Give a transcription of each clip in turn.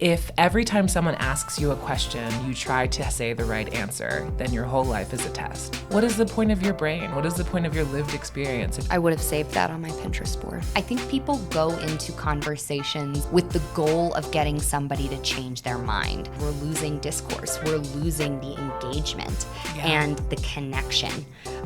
If every time someone asks you a question, you try to say the right answer, then your whole life is a test. What is the point of your brain? What is the point of your lived experience? I would have saved that on my Pinterest board. I think people go into conversations with the goal of getting somebody to change their mind. We're losing discourse. We're losing the engagement and the connection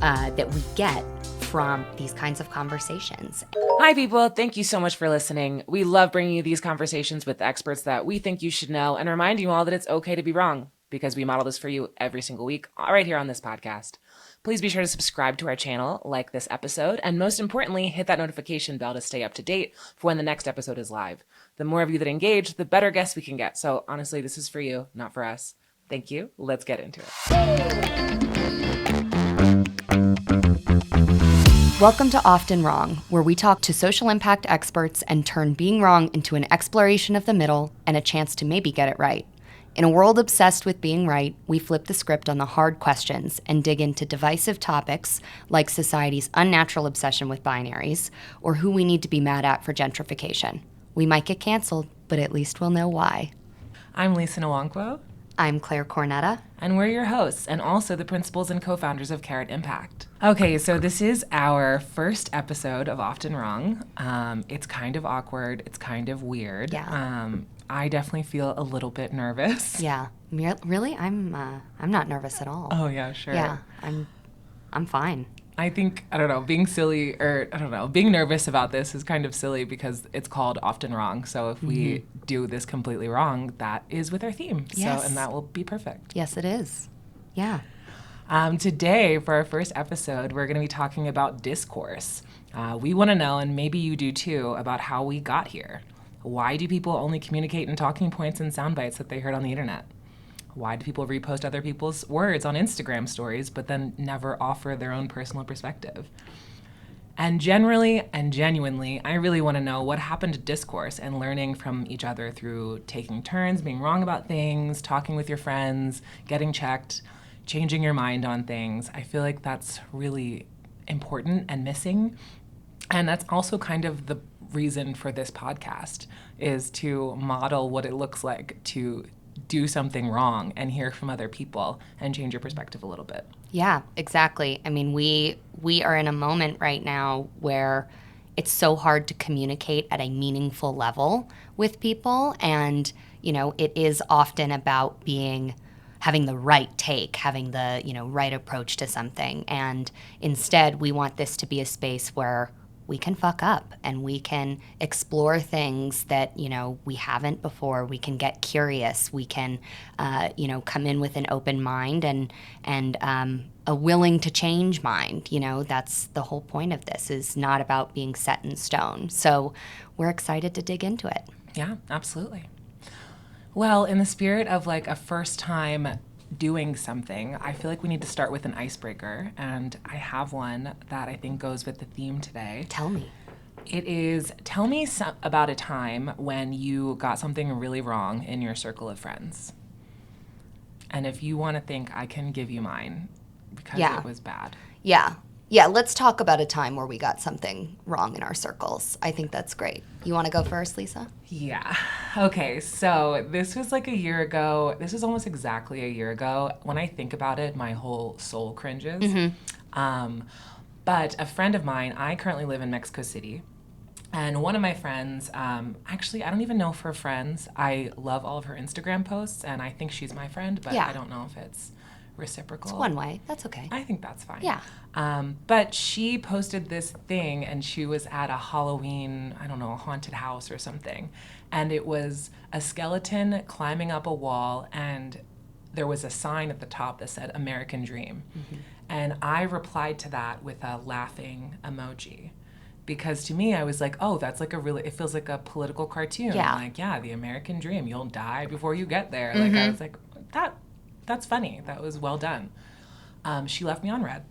that we get from these kinds of conversations. Hi, people. Thank you so much for listening. We love bringing you these conversations with experts that we think you should know and remind you all that it's okay to be wrong because we model this for you every single week right here on this podcast. Please be sure to subscribe to our channel, like this episode, and most importantly, hit that notification bell to stay up to date for when the next episode is live. The more of you that engage, the better guests we can get. So honestly, this is for you, not for us. Thank you. Let's get into it. Welcome to Often Wrong, where we talk to social impact experts and turn being wrong into an exploration of the middle and a chance to maybe get it right. In a world obsessed with being right, we flip the script on the hard questions and dig into divisive topics like society's unnatural obsession with binaries or who we need to be mad at for gentrification. We might get canceled, but at least we'll know why. I'm Lisa Nwankwo. I'm Claire Cornetta. And we're your hosts and also the principals and co-founders of Carrot Impact. Okay, so this is our first episode of Often Wrong. It's kind of awkward. It's kind of weird. Yeah. I definitely feel a little bit nervous. Yeah. Really? I'm not nervous at all. Oh, yeah, sure. Yeah. I'm fine. I think, being silly being nervous about this is kind of silly because it's called Often Wrong. So if we do this completely wrong, that is with our theme. Yes. So, and that will be perfect. Yes, it is. Yeah. Today, for our first episode, we're going to be talking about discourse. We want to know, and maybe you do too, about how we got here. Why do people only communicate in talking points and sound bites that they heard on the internet? Why do people repost other people's words on Instagram stories, but then never offer their own personal perspective? And generally and genuinely, I really want to know what happened to discourse and learning from each other through taking turns, being wrong about things, talking with your friends, getting checked, changing your mind on things. I feel like that's really important and missing. And that's also kind of the reason for this podcast, is to model what it looks like to do something wrong and hear from other people and change your perspective a little bit. Yeah, exactly. I mean, we are in a moment right now where it's so hard to communicate at a meaningful level with people. And, it is often about having the right take, having the, right approach to something. And instead, we want this to be a space where we can fuck up and we can explore things that, we haven't before. We can get curious. We can, come in with an open mind and a willing to change mind. That's the whole point of this, is not about being set in stone. So we're excited to dig into it. Yeah, absolutely. Well, in the spirit of like a first time doing something, I feel like we need to start with an icebreaker, and I have one that I think goes with the theme today. Tell me. It is, tell me about a time when you got something really wrong in your circle of friends. And if you want to think, I can give you mine because it was bad. Yeah, let's talk about a time where we got something wrong in our circles. I think that's great. You want to go first, Lisa? Yeah. Okay, so this was like a year ago. This was almost exactly a year ago. When I think about it, my whole soul cringes. But a friend of mine, I currently live in Mexico City, and one of my friends, actually, I don't even know if we're friends. I love all of her Instagram posts, and I think she's my friend, but I don't know if it's reciprocal. It's one way. That's okay. I think that's fine. Yeah. But she posted this thing, and she was at a Halloween, a haunted house or something. And it was a skeleton climbing up a wall, and there was a sign at the top that said American Dream. And I replied to that with a laughing emoji. Because to me, I was like, oh, that's like it feels like a political cartoon. Yeah. Like, yeah, the American Dream. You'll die before you get there. Like, I was like, that's funny. That was well done. She left me on red.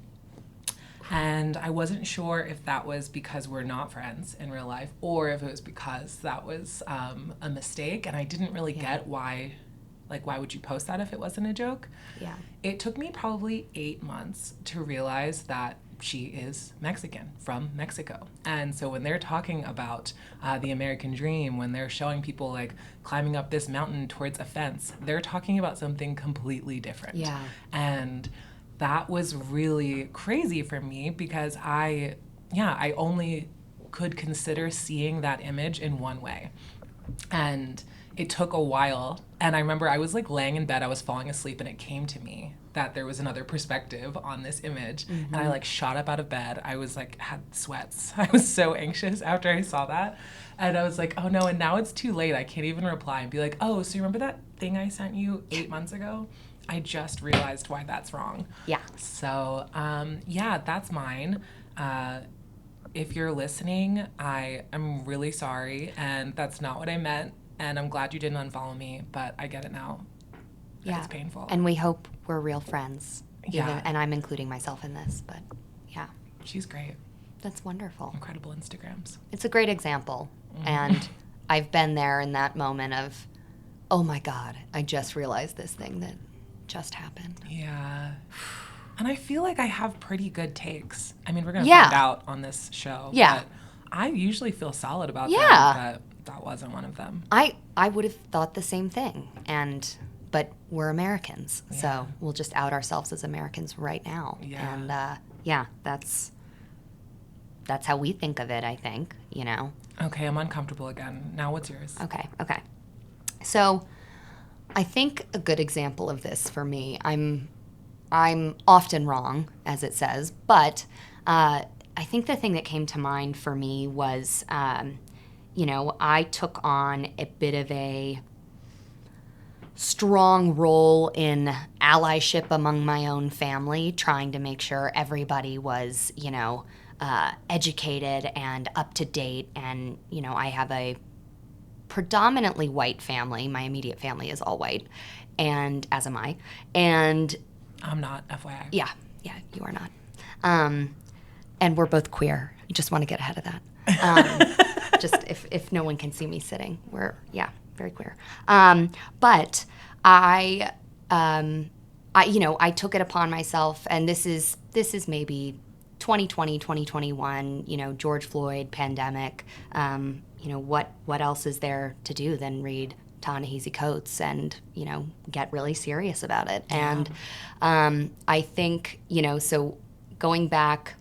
And I wasn't sure if that was because we're not friends in real life or if it was because that was a mistake. And I didn't really get why would you post that if it wasn't a joke? Yeah. It took me probably 8 months to realize that she is Mexican, from Mexico. And so when they're talking about the American dream, when they're showing people like climbing up this mountain towards a fence, they're talking about something completely different. Yeah. And that was really crazy for me because I only could consider seeing that image in one way. And it took a while. And I remember I was like laying in bed, I was falling asleep, and it came to me that there was another perspective on this image. And I like shot up out of bed. I was like, had sweats. I was so anxious after I saw that. And I was like, oh no, and now it's too late. I can't even reply and be like, oh, so you remember that thing I sent you 8 months ago? I just realized why that's wrong. Yeah. So, yeah, that's mine. If you're listening, I am really sorry, and that's not what I meant, and I'm glad you didn't unfollow me, but I get it now. Yeah. It's painful. And we hope we're real friends. Yeah. And I'm including myself in this, but yeah. She's great. That's wonderful. Incredible Instagrams. It's a great example. And I've been there in that moment of, oh my God, I just realized this thing that just happened. Yeah. And I feel like I have pretty good takes. I mean, we're going to Yeah. find out on this show. Yeah. But I usually feel solid about Yeah. them, but that wasn't one of them. I would have thought the same thing. But we're Americans. Yeah. So we'll just out ourselves as Americans right now. Yeah. And yeah, that's how we think of it, I think, you know. Okay, I'm uncomfortable again. Now what's yours? Okay. So I think a good example of this for me, I'm often wrong, as it says, but I think the thing that came to mind for me was, I took on a bit of a strong role in allyship among my own family, trying to make sure everybody was, educated and up to date. And, I have a predominantly white family. My immediate family is all white, and as am I. And I'm not, FYI. yeah, you are not. And we're both queer. You just want to get ahead of that. Just if no one can see me sitting, we're, very queer. But I took it upon myself, and this is maybe 2020, 2021, George Floyd, pandemic. What else is there to do than read Ta-Nehisi Coates and, get really serious about it. Yeah. And I think, so going back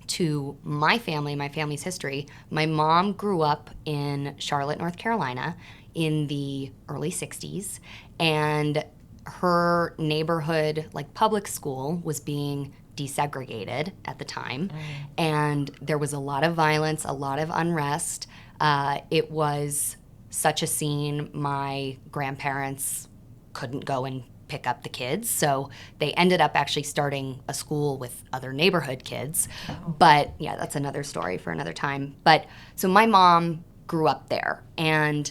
to my family's history, my mom grew up in Charlotte, North Carolina in the early 60s, and her neighborhood, like public school, was being desegregated at the time. And there was a lot of violence, a lot of unrest. It was such a scene, my grandparents couldn't go and pick up the kids, so they ended up actually starting a school with other neighborhood kids. Oh. But yeah, that's another story for another time. But so my mom grew up there, and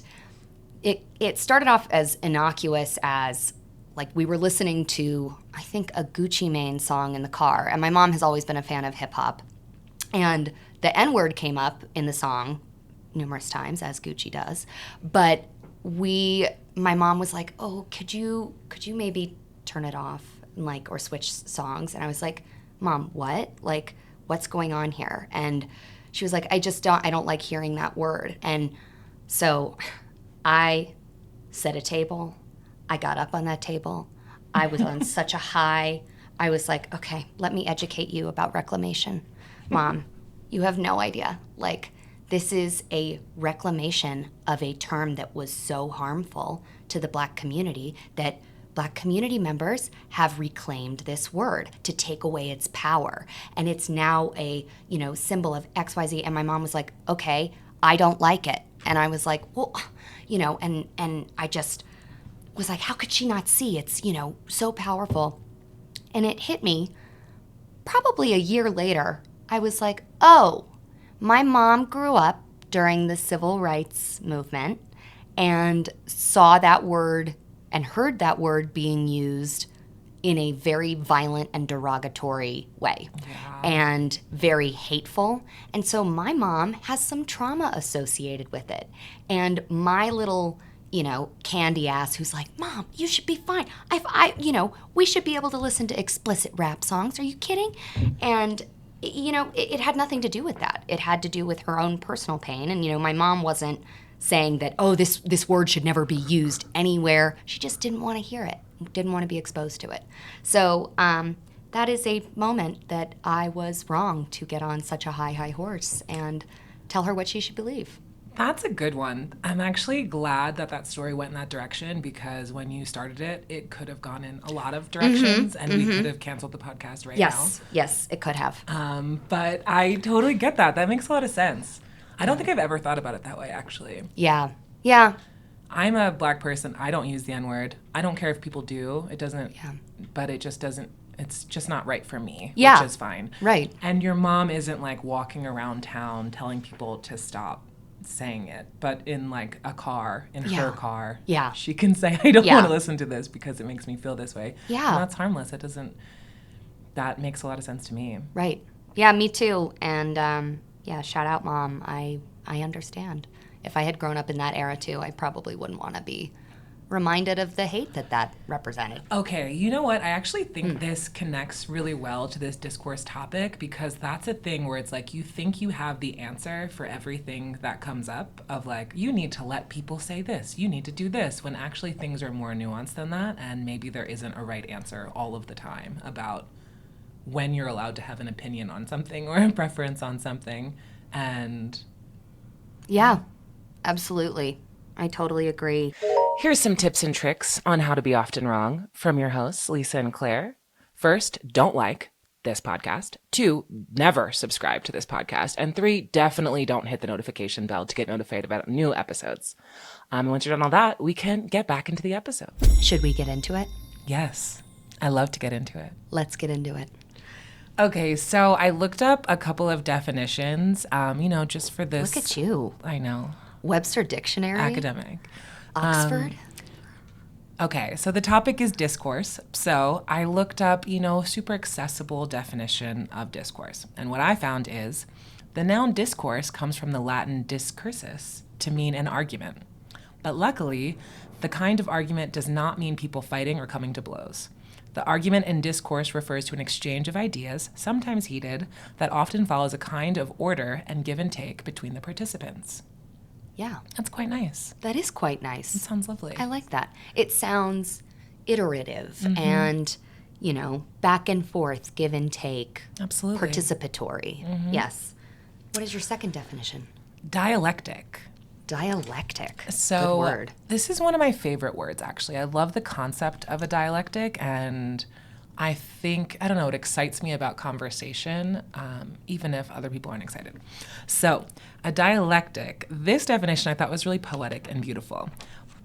it started off as innocuous as, like, we were listening to, I think, a Gucci Mane song in the car, and my mom has always been a fan of hip-hop, and the N-word came up in the song numerous times, as Gucci does, but my mom was like, oh, could you maybe turn it off, like, or switch songs? And I was like, Mom, what? Like, what's going on here? And she was like, I don't like hearing that word. And so I set a table. I got up on that table. I was on such a high. I was like, okay, let me educate you about reclamation. Mom, you have no idea. Like, this is a reclamation of a term that was so harmful to the Black community that Black community members have reclaimed this word to take away its power. And it's now a, symbol of XYZ. And my mom was like, okay, I don't like it. And I was like, well, and I just was like, how could she not see? It's, so powerful. And it hit me probably a year later. I was like, oh, my mom grew up during the civil rights movement and saw that word and heard that word being used in a very violent and derogatory way. Yeah. And very hateful. And so my mom has some trauma associated with it. And my little, candy ass who's like, Mom, you should be fine. We should be able to listen to explicit rap songs. Are you kidding? And it had nothing to do with that. It had to do with her own personal pain. And, my mom wasn't saying that, oh, this word should never be used anywhere. She just didn't want to hear it, didn't want to be exposed to it. So that is a moment that I was wrong to get on such a high horse and tell her what she should believe. That's a good one. I'm actually glad that story went in that direction, because when you started it, it could have gone in a lot of directions, and we could have canceled the podcast right now. Yes, it could have. But I totally get that. That makes a lot of sense. I don't think I've ever thought about it that way, actually. Yeah. I'm a Black person. I don't use the N-word. I don't care if people do. It doesn't, but it just doesn't, it's just not right for me, which is fine. Right. And your mom isn't like walking around town telling people to stop saying it, but in like a car, in her car, she can say, I don't want to listen to this because it makes me feel this way. Yeah. And that's harmless. That makes a lot of sense to me. Right. Yeah, me too. And shout out, Mom. I understand. If I had grown up in that era too, I probably wouldn't want to be reminded of the hate that represented. Okay, you know what? I actually think this connects really well to this discourse topic, because that's a thing where it's like you think you have the answer for everything that comes up, of like, you need to let people say this, you need to do this, when actually things are more nuanced than that, and maybe there isn't a right answer all of the time about when you're allowed to have an opinion on something or a preference on something. And yeah, absolutely. I totally agree. Here's some tips and tricks on how to be often wrong from your hosts, Lisa and Claire. First, don't like this podcast. 2, never subscribe to this podcast. And 3, definitely don't hit the notification bell to get notified about new episodes. And once you're done all that, we can get back into the episode. Should we get into it? Yes, I love to get into it. Let's get into it. Okay, so I looked up a couple of definitions, just for this. Look at you. I know. Webster Dictionary? Academic. Oxford? Okay, so the topic is discourse. So I looked up, super accessible definition of discourse. And what I found is the noun discourse comes from the Latin discursus, to mean an argument. But luckily, the kind of argument does not mean people fighting or coming to blows. The argument in discourse refers to an exchange of ideas, sometimes heated, that often follows a kind of order and give and take between the participants. Yeah. That's quite nice. That is quite nice. It sounds lovely. I like that. It sounds iterative and, back and forth, give and take. Absolutely. Participatory. Yes. What is your second definition? Dialectic. Dialectic. So good word. This is one of my favorite words, actually. I love the concept of a dialectic, and I think, I don't know, it excites me about conversation, even if other people aren't excited. So a dialectic, this definition I thought was really poetic and beautiful.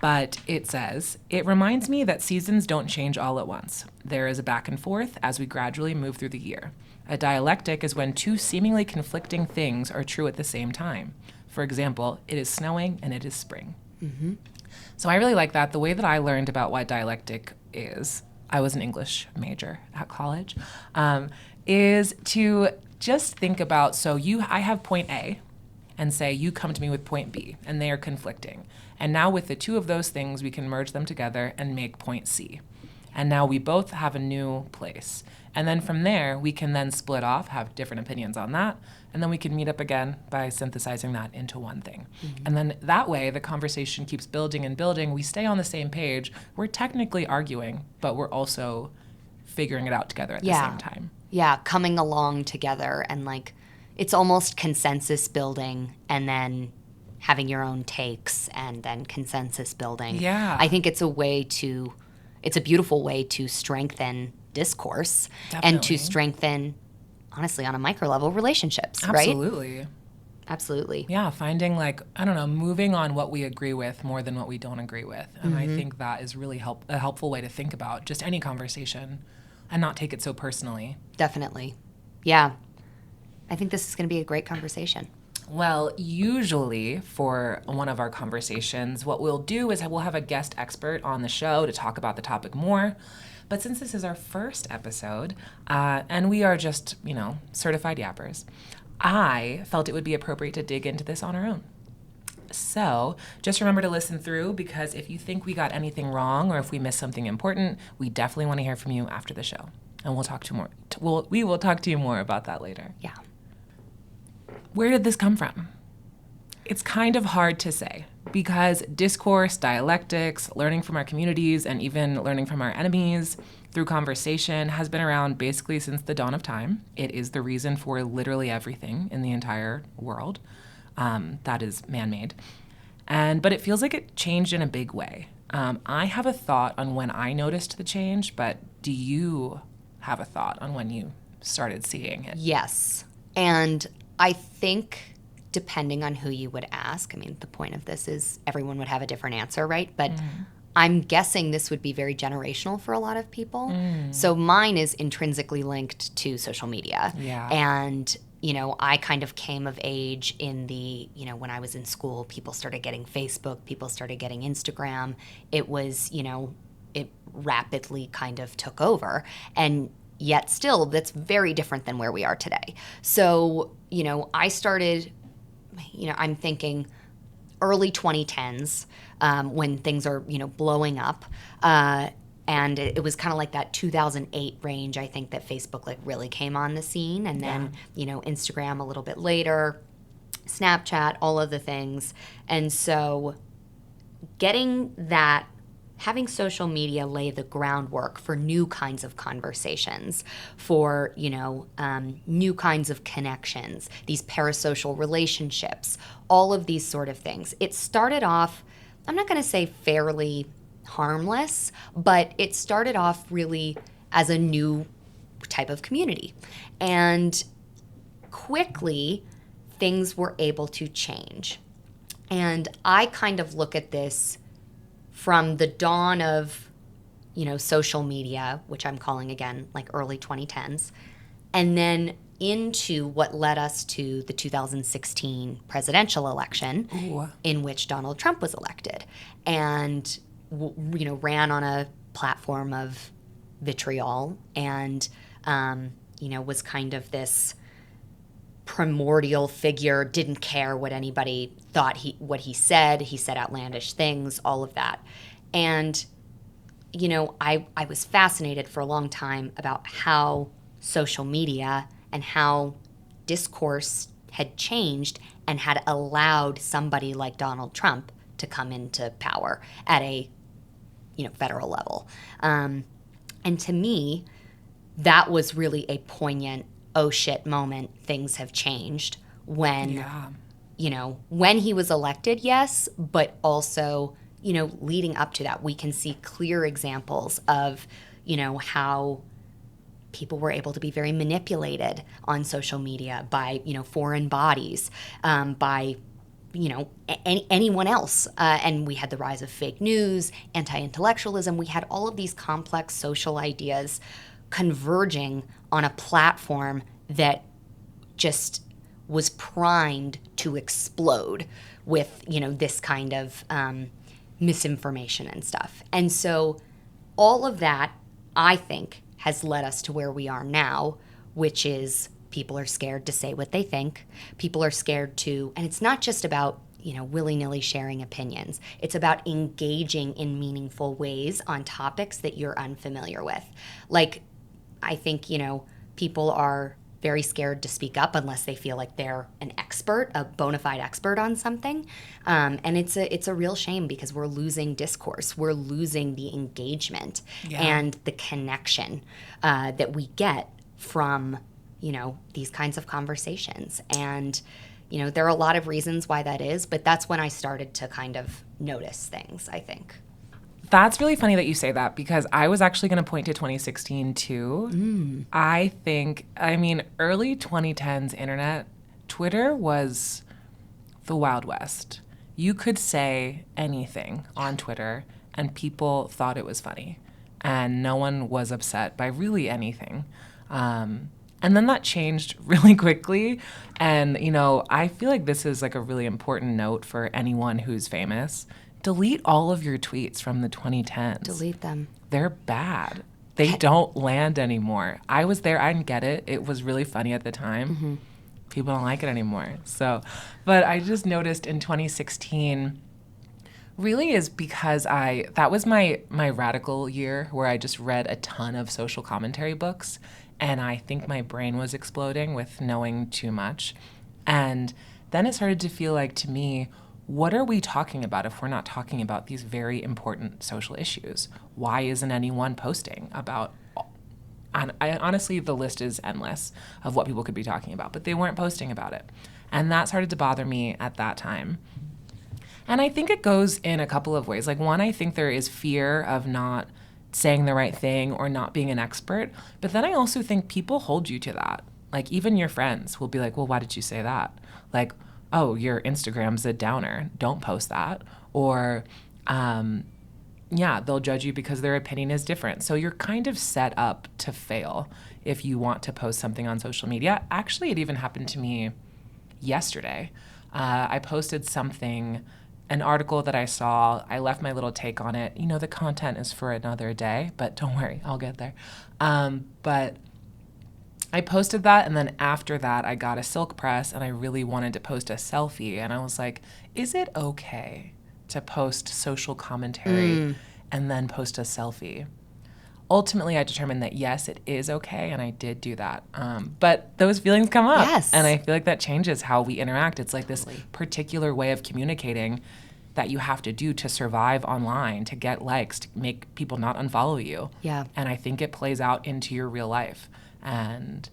But it says, it reminds me that seasons don't change all at once. There is a back and forth as we gradually move through the year. A dialectic is when two seemingly conflicting things are true at the same time. For example, it is snowing and it is spring. Mm-hmm. So I really like that. The way that I learned about what dialectic is, I was an English major at college, is to just think about, I have point A, and say you come to me with point B, and they are conflicting. And now with the two of those things, we can merge them together and make point C. And now we both have a new place. And then from there, we can then split off, have different opinions on that, and then we can meet up again by synthesizing that into one thing. Mm-hmm. And then that way, the conversation keeps building and building. We stay on the same page. We're technically arguing, but we're also figuring it out together at the same time. Yeah, coming along together, and it's almost consensus building and then having your own takes and then consensus building. Yeah. I think it's a beautiful way to strengthen discourse. Definitely. And to strengthen, honestly, on a micro level, relationships, Absolutely. Right? Absolutely. Yeah, finding moving on what we agree with more than what we don't agree with. And I think that is really a helpful way to think about just any conversation and not take it so personally. Definitely. Yeah. I think this is going to be a great conversation. Well, usually for one of our conversations, what we'll do is we'll have a guest expert on the show to talk about the topic more. But since this is our first episode, and we are just, certified yappers, I felt it would be appropriate to dig into this on our own. So just remember to listen through, because if you think we got anything wrong or if we missed something important, we definitely want to hear from you after the show. And we'll talk to more. We will talk to you more about that later. Yeah. Where did this come from? It's kind of hard to say because discourse, dialectics, learning from our communities, and even learning from our enemies through conversation has been around basically since the dawn of time. It is the reason for literally everything in the entire world that is man-made. But it feels like it changed in a big way. I have a thought on when I noticed the change, but do you have a thought on when you started seeing it? Yes. And I think depending on who you would ask, I mean, the point of this is everyone would have a different answer, right? But I'm guessing this would be very generational for a lot of people. So mine is intrinsically linked to social media. Yeah. And, you know, I kind of came of age in the, you know, when I was in school, people started getting Facebook, people started getting Instagram. It was, you know, it rapidly kind of took over. And yet still, that's very different than where we are today. So, you know, I started, you know, I'm thinking early 2010s when things are, you know, blowing up. And it was kind of like that 2008 range, I think, that Facebook like really came on the scene. And then, you know, Instagram a little bit later, Snapchat, all of the things. And so getting that, having social media lay the groundwork for new kinds of conversations, for, you know, new kinds of connections, these parasocial relationships, all of these sort of things. It started off, I'm not going to say fairly harmless, but it started off really as a new type of community. And quickly, things were able to change. And I kind of look at this from the dawn of, you know, social media, which I'm calling again like early 2010s, and then into what led us to the 2016 presidential election, in which Donald Trump was elected, and you know, ran on a platform of vitriol, and you know, was kind of this primordial figure, didn't care what anybody thought what he said outlandish things, all of that. And, you know, I was fascinated for a long time about how social media and how discourse had changed and had allowed somebody like Donald Trump to come into power at a, you know, federal level. And to me, that was really a poignant oh shit moment. Things have changed when, you know, when he was elected, yes, but also, you know, leading up to that, we can see clear examples of, you know, how people were able to be very manipulated on social media by, you know, foreign bodies, by, you know, anyone else. And we had the rise of fake news, anti-intellectualism. We had all of these complex social ideas converging on a platform that just was primed to explode with, you know, this kind of misinformation and stuff. And so all of that, I think, has led us to where we are now, which is people are scared to say what they think. People are scared to, and it's not just about, you know, willy-nilly sharing opinions. It's about engaging in meaningful ways on topics that you're unfamiliar with. Like, I think, you know, people are very scared to speak up unless they feel like they're an expert, a bona fide expert on something. And it's a real shame because we're losing discourse. We're losing the engagement and the connection that we get from, you know, these kinds of conversations. And, you know, there are a lot of reasons why that is, but that's when I started to kind of notice things, I think. That's really funny that you say that because I was actually going to point to 2016 too. I think, I mean, early 2010s internet, Twitter was the Wild West. You could say anything on Twitter and people thought it was funny and no one was upset by really anything. And then that changed really quickly. And, you know, I feel like this is like a really important note for anyone who's famous. Delete all of your tweets from the 2010s. Delete them. They're bad. They don't land anymore. I was there. I didn't get it. It was really funny at the time. People don't like it anymore. So, but I just noticed in 2016, really is because that was my radical year where I just read a ton of social commentary books, and I think my brain was exploding with knowing too much. And then it started to feel like, to me, what are we talking about if we're not talking about these very important social issues? Why isn't anyone posting about, honestly, the list is endless of what people could be talking about, but they weren't posting about it. And that started to bother me at that time. And I think it goes in a couple of ways. Like, one, I think there is fear of not saying the right thing or not being an expert. But then I also think people hold you to that. Like, even your friends will be like, well, why did you say that? Like, oh, your Instagram's a downer. Don't post that. Or, yeah, they'll judge you because their opinion is different. So you're kind of set up to fail if you want to post something on social media. Actually, it even happened to me yesterday. I posted something, an article that I saw. I left my little take on it. You know, the content is for another day, but don't worry, I'll get there. But I posted that, and then after that, I got a silk press, and I really wanted to post a selfie. And I was like, is it okay to post social commentary and then post a selfie? Ultimately, I determined that yes, it is okay, and I did do that. But those feelings come up, Yes. and I feel like that changes how we interact. It's like this particular way of communicating that you have to do to survive online, to get likes, to make people not unfollow you. Yeah. And I think it plays out into your real life, and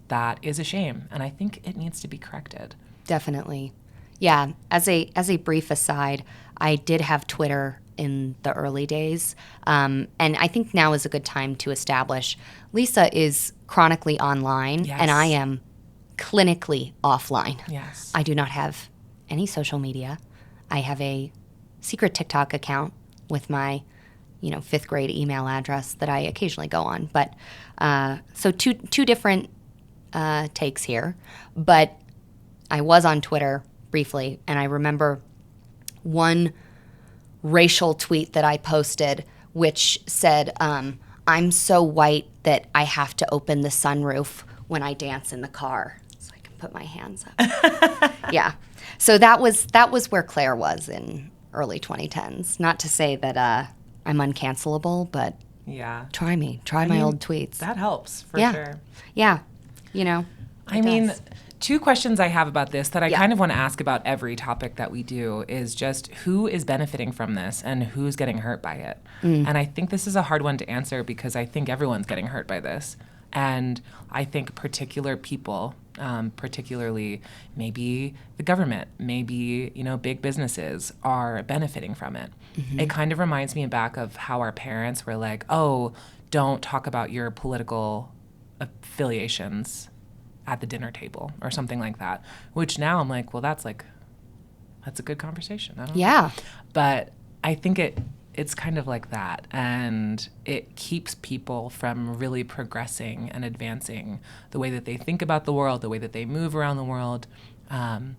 that is a shame, and I think it needs to be corrected. Definitely. Yeah. As a brief aside, I did have Twitter in the early days. And I think now is a good time to establish Lisa is chronically online, Yes. and I am clinically offline. Yes. I do not have any social media. I have a secret TikTok account with my, fifth grade email address that I occasionally go on. But so two different takes here. But I was on Twitter briefly, and I remember one racial tweet that I posted, which said, I'm so white that I have to open the sunroof when I dance in the car so I can put my hands up. Yeah. So that was where Claire was in early 2010s. Not to say that I'm uncancelable, but Yeah. try me. Try my old tweets. That helps, for Yeah. sure. Yeah. I mean, two questions I have about this that I Yeah. kind of want to ask about every topic that we do is just who is benefiting from this and who's getting hurt by it. And I think this is a hard one to answer because I think everyone's getting hurt by this. And I think particular people, particularly maybe the government, maybe, big businesses are benefiting from it. It kind of reminds me back of how our parents were like, oh, don't talk about your political affiliations at the dinner table or something like that, which now I'm like, well, that's a good conversation. I don't know. Yeah. But I think it's kind of like that, and it keeps people from really progressing and advancing the way that they think about the world, the way that they move around the world. And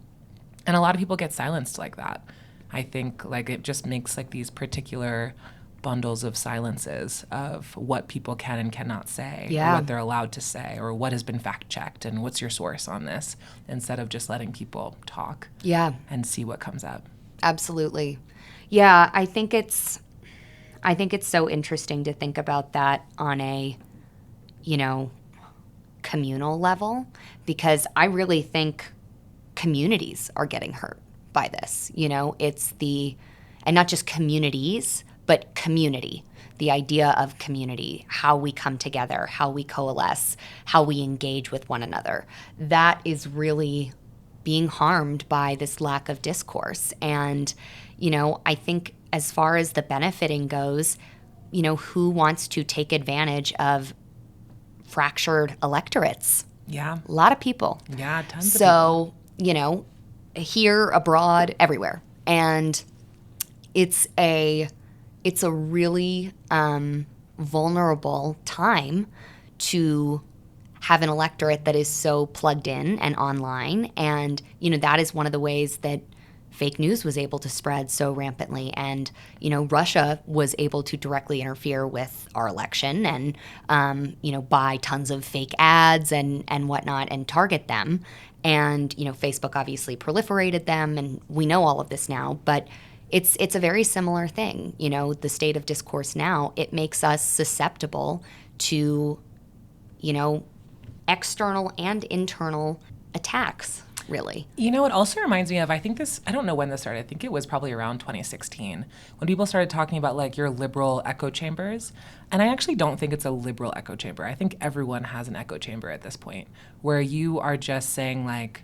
a lot of people get silenced like that. I think it just makes these particular bundles of silences of what people can and cannot say, Yeah. or what they're allowed to say, or what has been fact-checked, and what's your source on this, instead of just letting people talk Yeah. and see what comes up. Absolutely. Yeah, I think it's so interesting to think about that on a, communal level, because I really think communities are getting hurt by this. It's and not just communities, but community, the idea of community, how we come together, how we coalesce, how we engage with one another. That is really being harmed by this lack of discourse. And, I think as far as the benefiting goes, who wants to take advantage of fractured electorates? Yeah. A lot of people. Yeah, tons of people. So, here, abroad, everywhere. And it's a really vulnerable time to have an electorate that is so plugged in and online. And, that is one of the ways that fake news was able to spread so rampantly. And, Russia was able to directly interfere with our election and, buy tons of fake ads and whatnot and target them. And, Facebook obviously proliferated them. And we know all of this now. But, it's a very similar thing. You know, the state of discourse now, it makes us susceptible to, you know, external and internal attacks, really. You know, it also reminds me of, I don't know when this started. I think it was probably around 2016 when people started talking about like your liberal echo chambers. And I actually don't think it's a liberal echo chamber. I think everyone has an echo chamber at this point where you are just saying like,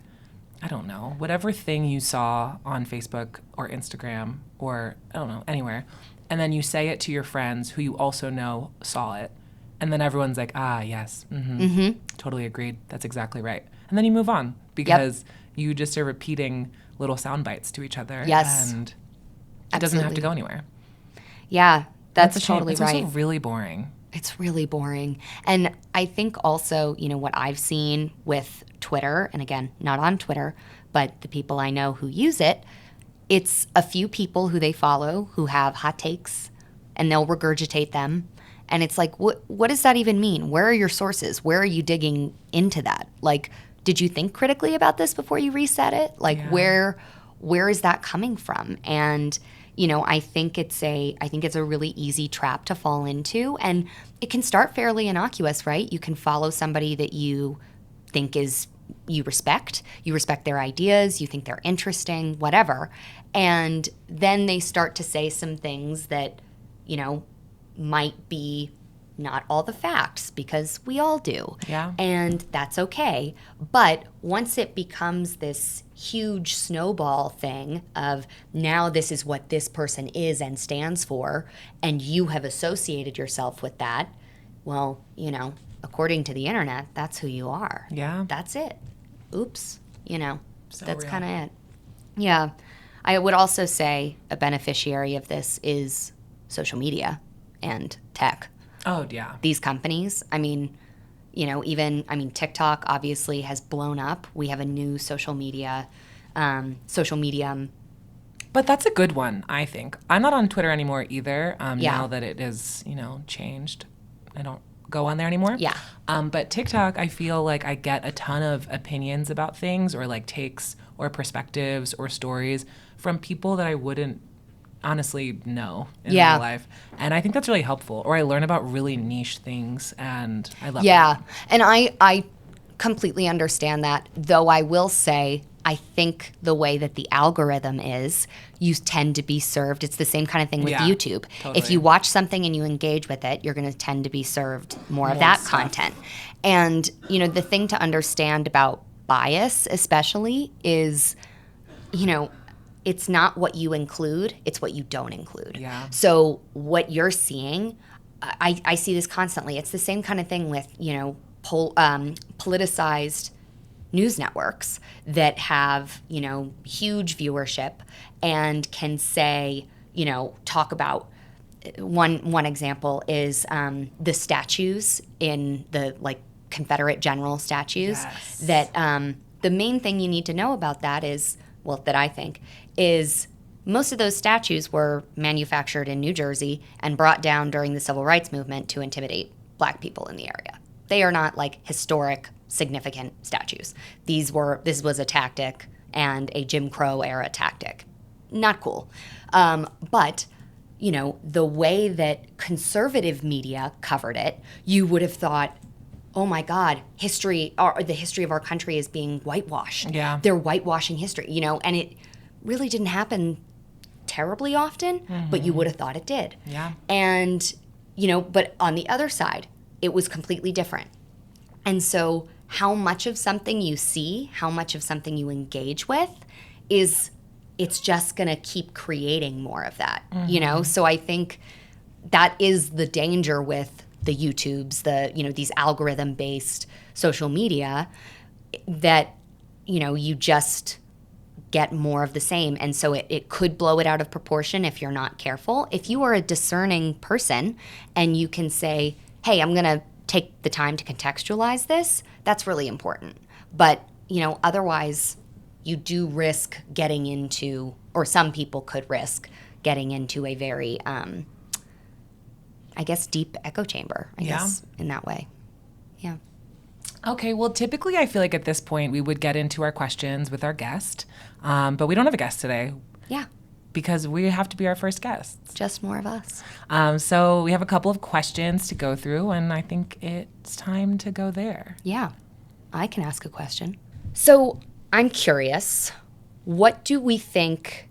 I don't know, whatever thing you saw on Facebook or Instagram or I don't know, anywhere. And then you say it to your friends who you also know saw it. And then everyone's like, ah, yes, totally agreed. That's exactly right. And then you move on because you just are repeating little sound bites to each other. Yes. And it doesn't have to go anywhere. Yeah, that's a shame. totally it's right. It's also really boring. It's really boring. And I think also, you know, what I've seen with Twitter, and again, not on Twitter, but the people I know who use it, it's a few people who they follow who have hot takes and they'll regurgitate them. And it's like, what does that even mean? Where are your sources? Where are you digging into that? Like, did you think critically about this before you reset it? Like, where is that coming from? And you know, I think it's a really easy trap to fall into, and it can start fairly innocuous, right? You can follow somebody that you think you respect their ideas, you think they're interesting, whatever, and then they start to say some things that, you know, might be not all the facts, because we all do. Yeah. And that's okay. But once it becomes this huge snowball thing of now this is what this person is and stands for, and you have associated yourself with that, well, you know, according to the internet, that's who you are. Yeah. That's it. Oops. You know, that's kind of it. Yeah. I would also say a beneficiary of this is social media and tech. Oh, yeah. These companies, I mean, you know, TikTok obviously has blown up. We have a new social medium. But that's a good one, I think. I'm not on Twitter anymore either, now that it is, you know, changed. I don't go on there anymore. Yeah. But TikTok, I feel like I get a ton of opinions about things or like takes or perspectives or stories from people that I wouldn't honestly know in real life. And I think that's really helpful. Or I learn about really niche things, and I love that. Yeah. And I completely understand that, though I will say I think the way that the algorithm is, you tend to be served. It's the same kind of thing with YouTube. Totally. If you watch something and you engage with it, you're going to tend to be served more of that content. And, you know, the thing to understand about bias especially is, you know, it's not what you include, it's what you don't include. Yeah. So what you're seeing, I see this constantly. It's the same kind of thing with, you know, politicized news networks that have, you know, huge viewership and can say, you know, talk about one example is the statues in the like Confederate general statues. Yes. That the main thing you need to know about that is, well, that I think is most of those statues were manufactured in New Jersey and brought down during the Civil Rights Movement to intimidate Black people in the area. They are not like historic, significant statues. This was a tactic, and a Jim Crow era tactic. Not cool. But, you know, the way that conservative media covered it, you would have thought, oh my God, the history of our country is being whitewashed. Yeah. They're whitewashing history, you know, and it really didn't happen terribly often, but you would have thought it did. Yeah. And, you know, but on the other side, it was completely different. And so how much of something you see, how much of something you engage with it's just going to keep creating more of that, you know? So I think that is the danger with the YouTubes, you know, these algorithm-based social media, that, you know, you just get more of the same. And so it could blow it out of proportion if you're not careful. If you are a discerning person and you can say, hey, I'm going to take the time to contextualize this, that's really important. But, you know, otherwise you do risk getting into, or some people could risk getting into a very, I guess, deep echo chamber, I guess, in that way. Yeah. Okay, well, typically I feel like at this point we would get into our questions with our guest, but we don't have a guest today. Yeah. because we have to be our first guests. Just more of us. So we have a couple of questions to go through, and I think it's time to go there. Yeah, I can ask a question. So I'm curious, what do we think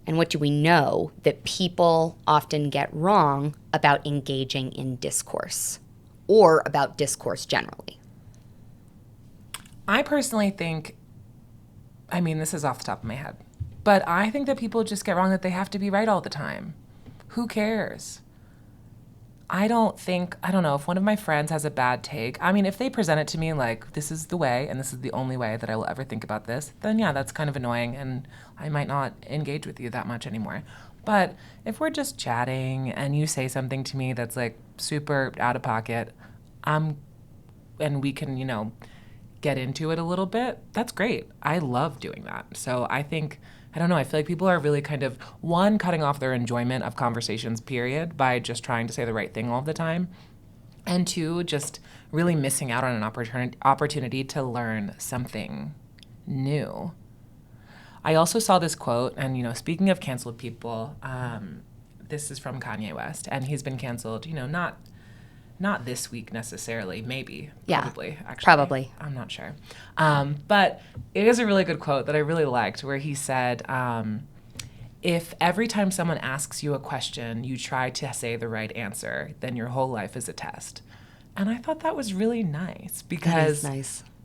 and what do we know that people often get wrong about engaging in discourse or about discourse generally? I personally think, I mean, this is off the top of my head, but I think that people just get wrong that they have to be right all the time. Who cares? I don't know, if one of my friends has a bad take, I mean, if they present it to me like, this is the way and this is the only way that I will ever think about this, then yeah, that's kind of annoying and I might not engage with you that much anymore. But if we're just chatting and you say something to me that's like super out of pocket, and we can, get into it a little bit, that's great. I love doing that. So I think, I don't know, I feel like people are really kind of, one, cutting off their enjoyment of conversations, period, by just trying to say the right thing all the time. And two, just really missing out on an opportunity to learn something new. I also saw this quote, and, speaking of canceled people, this is from Kanye West, and he's been canceled, not this week necessarily, maybe, Yeah, probably, actually. probably. I'm not sure. But it is a really good quote that I really liked where he said, if every time someone asks you a question, you try to say the right answer, then your whole life is a test. And I thought that was really nice because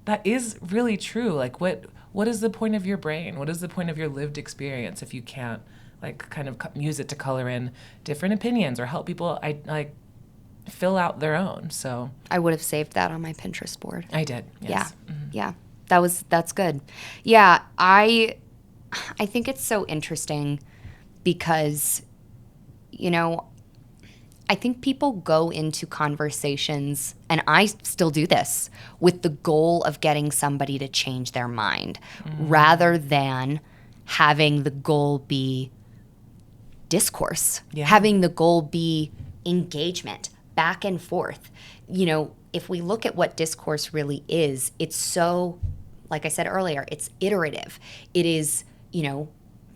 that is really true. Like, what is the point of your brain? What is the point of your lived experience if you can't, kind of use it to color in different opinions or help people, fill out their own? So I would have saved that on my Pinterest board. I did. Yes. Yeah. Mm-hmm. Yeah. That's good. Yeah, I think it's so interesting because I think people go into conversations, and I still do this, with the goal of getting somebody to change their mind rather than having the goal be discourse, having the goal be engagement, back and forth. If we look at what discourse really is, it's so, like I said earlier, it's iterative. It is,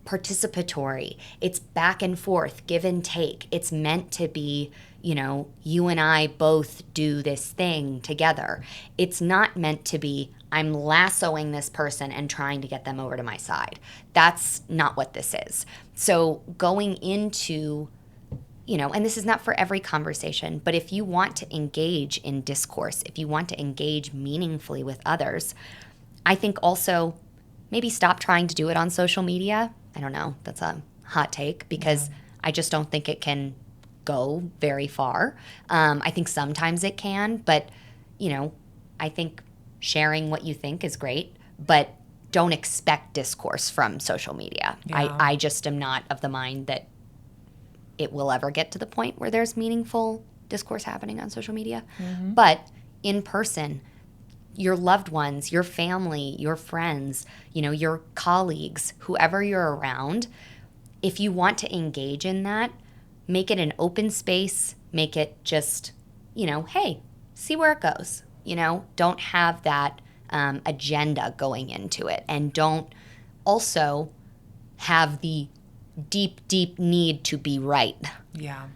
participatory. It's back and forth, give and take. It's meant to be, you and I both do this thing together. It's not meant to be, I'm lassoing this person and trying to get them over to my side. That's not what this is. So going into, and this is not for every conversation, but if you want to engage in discourse, if you want to engage meaningfully with others, I think also maybe stop trying to do it on social media. I don't know, that's a hot take because I just don't think it can go very far. I think sometimes it can, but, I think sharing what you think is great, but don't expect discourse from social media. Yeah. I just am not of the mind that it will ever get to the point where there's meaningful discourse happening on social media. Mm-hmm. But in person, your loved ones, your family, your friends, your colleagues, whoever you're around, if you want to engage in that, make it an open space, make it just, hey, see where it goes. Don't have that agenda going into it, and don't also have the deep need to be right. Yeah.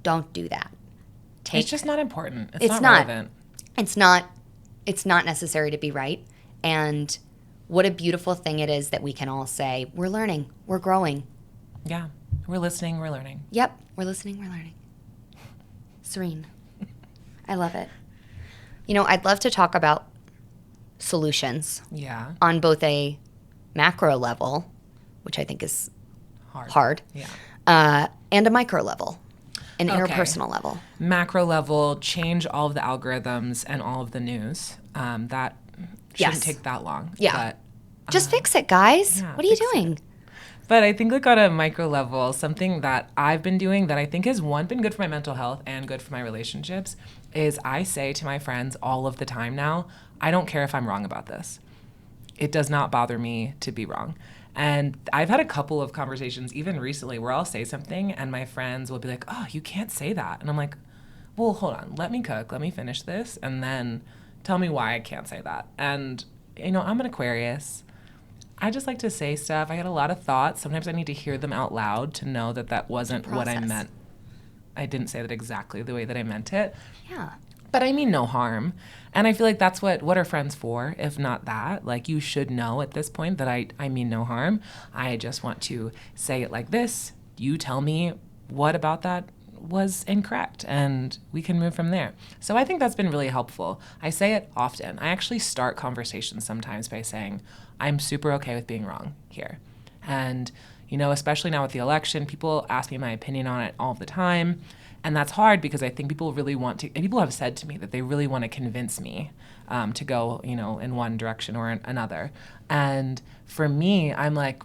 Don't do that. It's just not important. It's not relevant. It's not necessary to be right. And what a beautiful thing it is that we can all say, we're learning, we're growing. Yeah. We're listening, we're learning. Yep. We're listening, we're learning. Serene. I love it. I'd love to talk about solutions. Yeah. On both a macro level, which I think is hard. Yeah. And a micro level, an interpersonal level. Macro level, change all of the algorithms and all of the news. That shouldn't take that long. Yeah. But, just fix it, guys. Yeah, what are you doing? But I think on a micro level, something that I've been doing that I think has, one, been good for my mental health and good for my relationships is I say to my friends all of the time now, I don't care if I'm wrong about this. It does not bother me to be wrong. And I've had a couple of conversations, even recently, where I'll say something and my friends will be like, oh, you can't say that. And I'm like, well, hold on, let me cook, let me finish this, and then tell me why I can't say that. And, I'm an Aquarius. I just like to say stuff. I had a lot of thoughts. Sometimes I need to hear them out loud to know that that wasn't what I meant. I didn't say that exactly the way that I meant it. Yeah. But I mean no harm. And I feel like that's what are friends for, if not that? Like, you should know at this point that I mean no harm. I just want to say it like this. You tell me what about that was incorrect, and we can move from there. So I think that's been really helpful. I say it often. I actually start conversations sometimes by saying, I'm super okay with being wrong here. And, you know, especially now with the election, people ask me my opinion on it all the time. And that's hard because I think people really want to, and people have said to me that they really want to convince me to go, you know, in one direction or another. And for me, I'm like,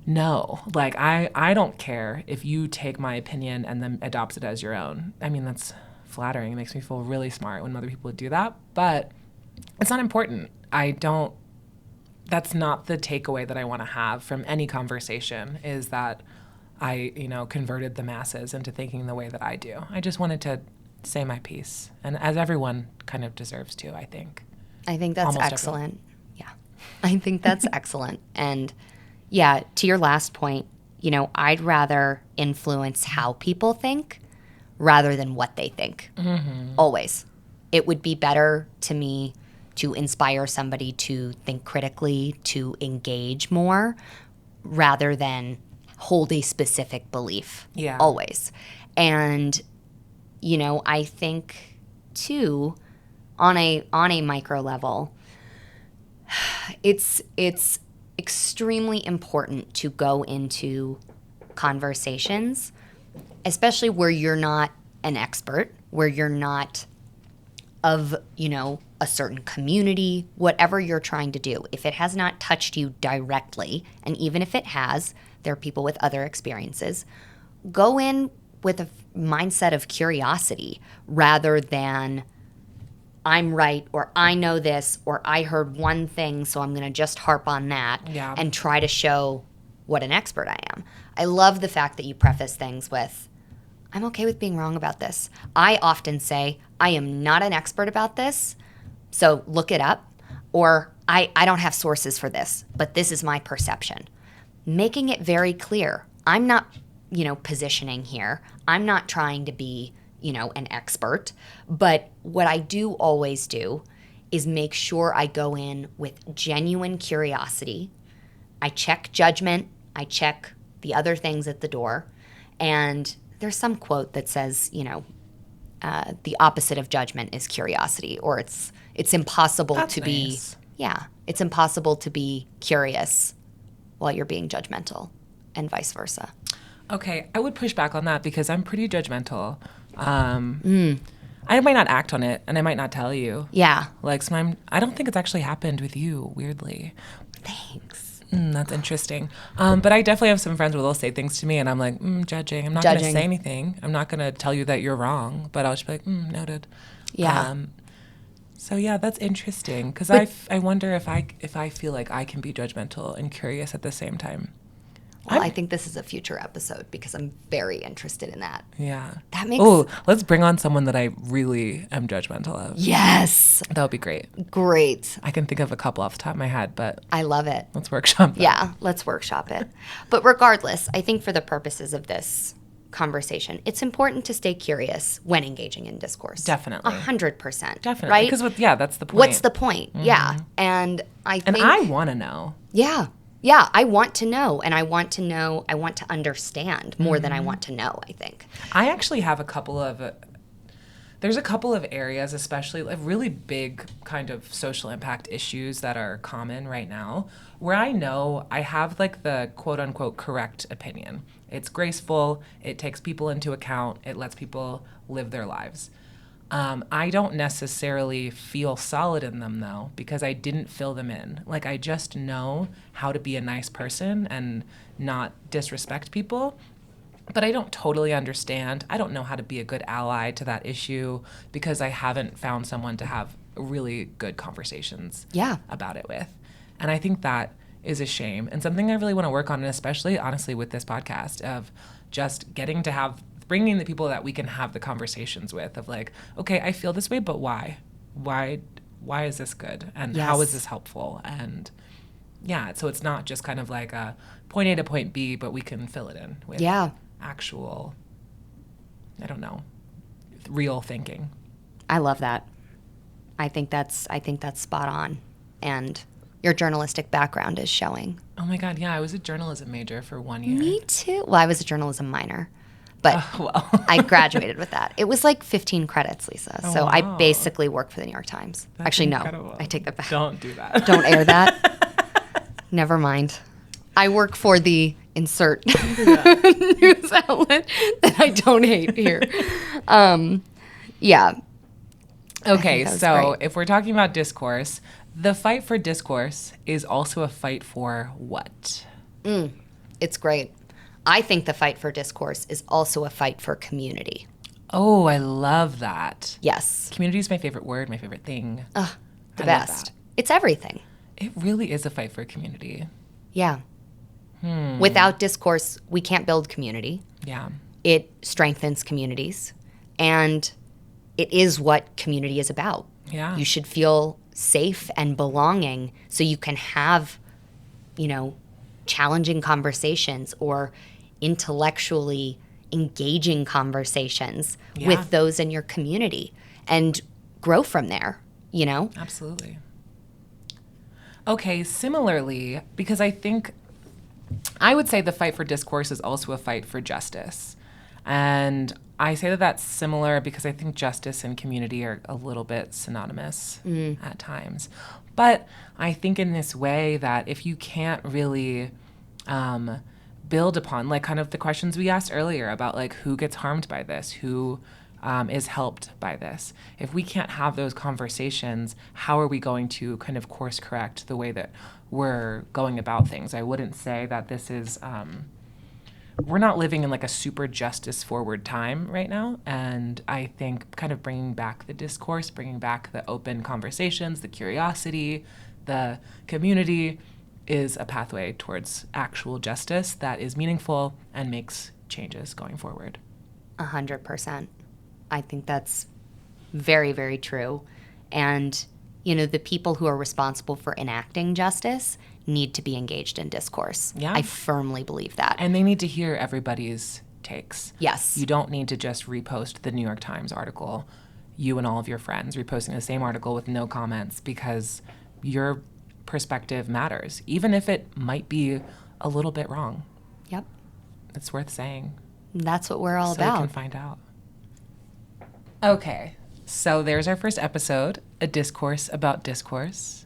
no, like I don't care if you take my opinion and then adopt it as your own. I mean, that's flattering. It makes me feel really smart when other people do that, but it's not important. That's not the takeaway that I want to have from any conversation, is that I, you know, converted the masses into thinking the way that I do. I just wanted to say my piece, and as everyone kind of deserves to, I think. I think that's Almost excellent. Yeah. I think that's excellent. And yeah, to your last point, you know, I'd rather influence how people think rather than what they think. Mm-hmm. Always. It would be better to me to inspire somebody to think critically, to engage more, rather than hold a specific belief. Yeah. Always. And, you know, I think too, on a micro level, it's extremely important to go into conversations, especially where you're not an expert, where you're not of, you know, a certain community, whatever you're trying to do. If it has not touched you directly, and even if it has, there are people with other experiences, go in with a mindset of curiosity rather than I'm right, or I know this, or I heard one thing, so I'm going to just harp on that and try to show what an expert I am. I love the fact that you preface things with, I'm okay with being wrong about this. I often say, I am not an expert about this, so look it up, or I don't have sources for this, but this is my perception. Making it very clear. I'm not, you know, positioning here. I'm not trying to be, you know, an expert. But what I do always do is make sure I go in with genuine curiosity. I check judgment. I check the other things at the door. And there's some quote that says, you know, the opposite of judgment is curiosity, or it's impossible That's to nice. it's impossible to be curious while you're being judgmental, and vice versa. Okay, I would push back on that because I'm pretty judgmental. I might not act on it, and I might not tell you. Yeah. Like, sometimes I don't think it's actually happened with you, weirdly. Thanks. That's interesting. But I definitely have some friends where they'll say things to me, and I'm like, judging. I'm not going to say anything. I'm not going to tell you that you're wrong, but I'll just be like, noted. Yeah. So yeah, that's interesting because I wonder if I feel like I can be judgmental and curious at the same time. Well, I think this is a future episode because I'm very interested in that. Yeah. That makes... Oh, let's bring on someone that I really am judgmental of. Yes. That would be great. Great. I can think of a couple off the top of my head, but I love it. let's workshop that. Yeah, let's workshop it. But regardless, I think for the purposes of this conversation, it's important to stay curious when engaging in discourse. Definitely. 100%. Definitely. Right? Because that's the point. What's the point? Mm-hmm. Yeah. And I think... And I want to know. Yeah. Yeah, I want to know, and I want to understand more than I want to know, I think. I actually have there's a couple of areas, especially like really big kind of social impact issues that are common right now, where I know I have like the quote unquote correct opinion. It's graceful, it takes people into account, it lets people live their lives. I don't necessarily feel solid in them, though, because I didn't fill them in. Like, I just know how to be a nice person and not disrespect people, but I don't totally understand. I don't know how to be a good ally to that issue because I haven't found someone to have really good conversations about it with. And I think that is a shame and something I really want to work on, and especially, honestly, with this podcast, of just getting to bringing the people that we can have the conversations with of like, okay, I feel this way, but why? Why why is this good? And Yes. how is this helpful? And yeah, so it's not just kind of like a point A to point B, but we can fill it in with actual, I don't know, real thinking. I love that. I think that's spot on. And your journalistic background is showing. Oh my God, yeah, I was a journalism major for 1 year. Me too. Well, I was a journalism minor, but Well. I graduated with that. It was like 15 credits, Lisa. Oh, so I wow. basically work for the New York Times. That's Actually, incredible. no, I take that back. Don't do that. Don't air that. Never mind. I work for the insert news outlet that I don't hate here. Yeah. Okay, that was so great. if we're talking about discourse, the fight for discourse is also a fight for what? It's great. I think the fight for discourse is also a fight for community. Oh, I love that. Yes. Community is my favorite word, my favorite thing. The I love best. that. It's everything. It really is a fight for community. Yeah. Without discourse, we can't build community. Yeah. It strengthens communities. And it is what community is about. Yeah. You should feel safe and belonging so you can have, challenging conversations or intellectually engaging conversations with those in your community and grow from there, Absolutely. Okay, similarly, because I would say the fight for discourse is also a fight for justice. And I say that that's similar because I think justice and community are a little bit synonymous at times. But I think in this way that if you can't really build upon, like kind of the questions we asked earlier about like who gets harmed by this, who is helped by this. If we can't have those conversations, how are we going to kind of course correct the way that we're going about things? I wouldn't say that this is, we're not living in like a super justice forward time right now. And I think kind of bringing back the discourse, bringing back the open conversations, the curiosity, the community is a pathway towards actual justice that is meaningful and makes changes going forward. 100%. I think that's very, very true. And, the people who are responsible for enacting justice need to be engaged in discourse. Yeah. I firmly believe that. And they need to hear everybody's takes. Yes. You don't need to just repost the New York Times article, you and all of your friends reposting the same article with no comments, because your perspective matters, even if it might be a little bit wrong. Yep. It's worth saying. That's what we're all So you about. can find out. Okay, so there's our first episode, a discourse about discourse.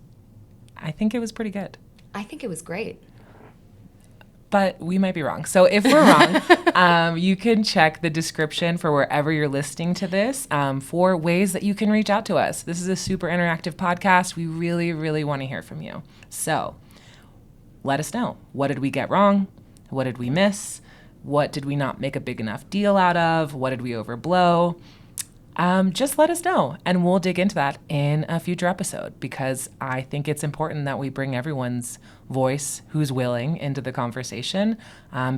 I think it was pretty good. I think it was great. But we might be wrong. So if we're wrong, you can check the description for wherever you're listening to this for ways that you can reach out to us. This is a super interactive podcast. We really, really want to hear from you. So let us know. What did we get wrong? What did we miss? What did we not make a big enough deal out of? What did we overblow? Just let us know, and we'll dig into that in a future episode, because I think it's important that we bring everyone's voice who's willing into the conversation,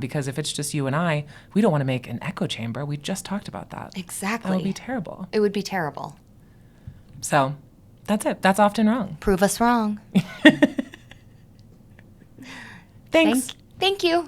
because if it's just you and I, we don't want to make an echo chamber. We just talked about that. Exactly. That would be terrible. It would be terrible. So that's it. That's often wrong. Prove us wrong. Thanks. Thank you.